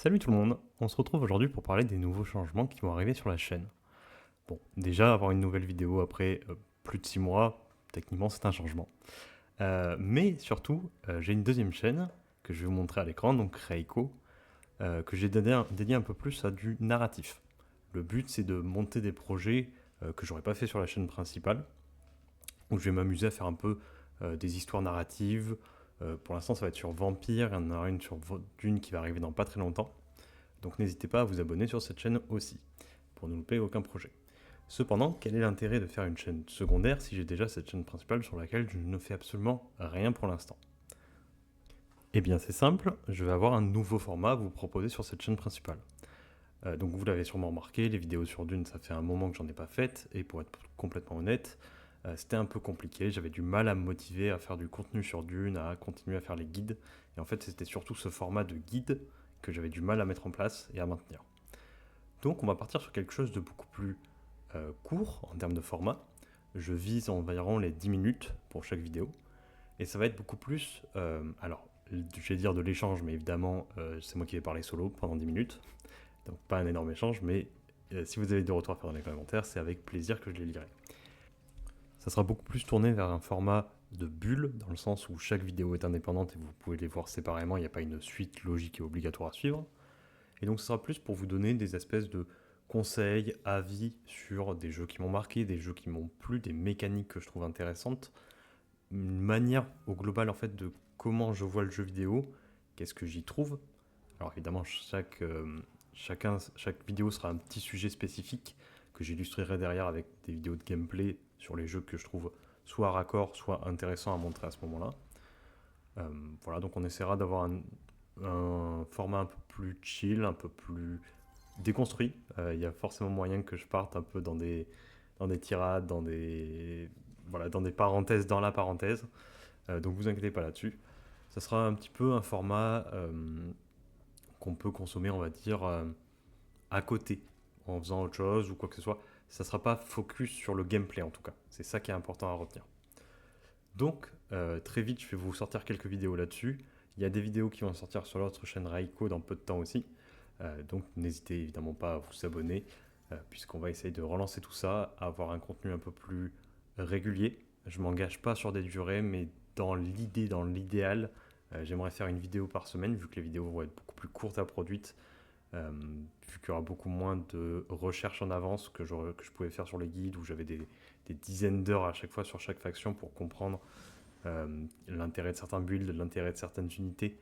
Salut tout le monde, on se retrouve aujourd'hui pour parler des nouveaux changements qui vont arriver sur la chaîne. Bon, déjà avoir une nouvelle vidéo après plus de 6 mois, techniquement c'est un changement. Mais surtout, j'ai une deuxième chaîne que je vais vous montrer à l'écran, donc Reiko, que j'ai dédié un peu plus à du narratif. Le but c'est de monter des projets que j'aurais pas fait sur la chaîne principale, où je vais m'amuser à faire un peu des histoires narratives. Pour l'instant ça va être sur Vampire, il y en aura une sur Dune qui va arriver dans pas très longtemps. Donc n'hésitez pas à vous abonner sur cette chaîne aussi, pour ne louper aucun projet. Cependant, quel est l'intérêt de faire une chaîne secondaire si j'ai déjà cette chaîne principale sur laquelle je ne fais absolument rien pour l'instant? Eh bien c'est simple, je vais avoir un nouveau format à vous proposer sur cette chaîne principale. Donc vous l'avez sûrement remarqué, les vidéos sur Dune, ça fait un moment que j'en ai pas faites, et pour être complètement honnête, c'était un peu compliqué, j'avais du mal à me motiver à faire du contenu sur Dune, à continuer à faire les guides, et en fait c'était surtout ce format de guide que j'avais du mal à mettre en place et à maintenir. Donc on va partir sur quelque chose de beaucoup plus court en termes de format. Je vise environ les 10 minutes pour chaque vidéo. Et ça va être beaucoup plus, alors je vais dire de l'échange, mais évidemment c'est moi qui vais parler solo pendant 10 minutes. Donc pas un énorme échange, mais si vous avez des retours à faire dans les commentaires, c'est avec plaisir que je les lirai. Ça sera beaucoup plus tourné vers un format de bulle, dans le sens où chaque vidéo est indépendante et vous pouvez les voir séparément, il n'y a pas une suite logique et obligatoire à suivre. Et donc ce sera plus pour vous donner des espèces de conseils, avis sur des jeux qui m'ont marqué, des jeux qui m'ont plu, des mécaniques que je trouve intéressantes, une manière au global en fait de comment je vois le jeu vidéo, qu'est-ce que j'y trouve. Alors évidemment chaque vidéo sera un petit sujet spécifique que j'illustrerai derrière avec des vidéos de gameplay sur les jeux que je trouve soit raccord, soit intéressant à montrer à ce moment-là. Voilà, donc on essaiera d'avoir un format un peu plus chill, un peu plus déconstruit. Il y a forcément moyen que je parte un peu dans des tirades, voilà, dans des parenthèses dans la parenthèse. Donc vous inquiétez pas là-dessus. Ça sera un petit peu un format qu'on peut consommer, on va dire, à côté, en faisant autre chose ou quoi que ce soit. Ça ne sera pas focus sur le gameplay en tout cas. C'est ça qui est important à retenir. Donc, très vite, je vais vous sortir quelques vidéos là-dessus. Il y a des vidéos qui vont sortir sur l'autre chaîne Raiko dans peu de temps aussi. Donc, n'hésitez évidemment pas à vous abonner, puisqu'on va essayer de relancer tout ça, avoir un contenu un peu plus régulier. Je ne m'engage pas sur des durées, mais dans l'idée, dans l'idéal, j'aimerais faire une vidéo par semaine, vu que les vidéos vont être beaucoup plus courtes à produire, vu qu'il y aura beaucoup moins de recherche en avance que je pouvais faire sur les guides, où j'avais des dizaines d'heures à chaque fois sur chaque faction pour comprendre l'intérêt de certains builds, l'intérêt de certaines unités.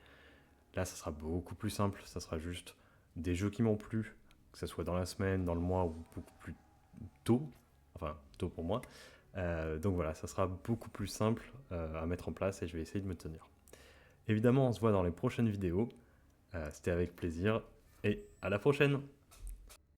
Là, ça sera beaucoup plus simple, ça sera juste des jeux qui m'ont plu, que ce soit dans la semaine, dans le mois ou beaucoup plus tôt, enfin tôt pour moi. Donc voilà, ça sera beaucoup plus simple à mettre en place et je vais essayer de me tenir. Évidemment, on se voit dans les prochaines vidéos. C'était avec plaisir et à la prochaine!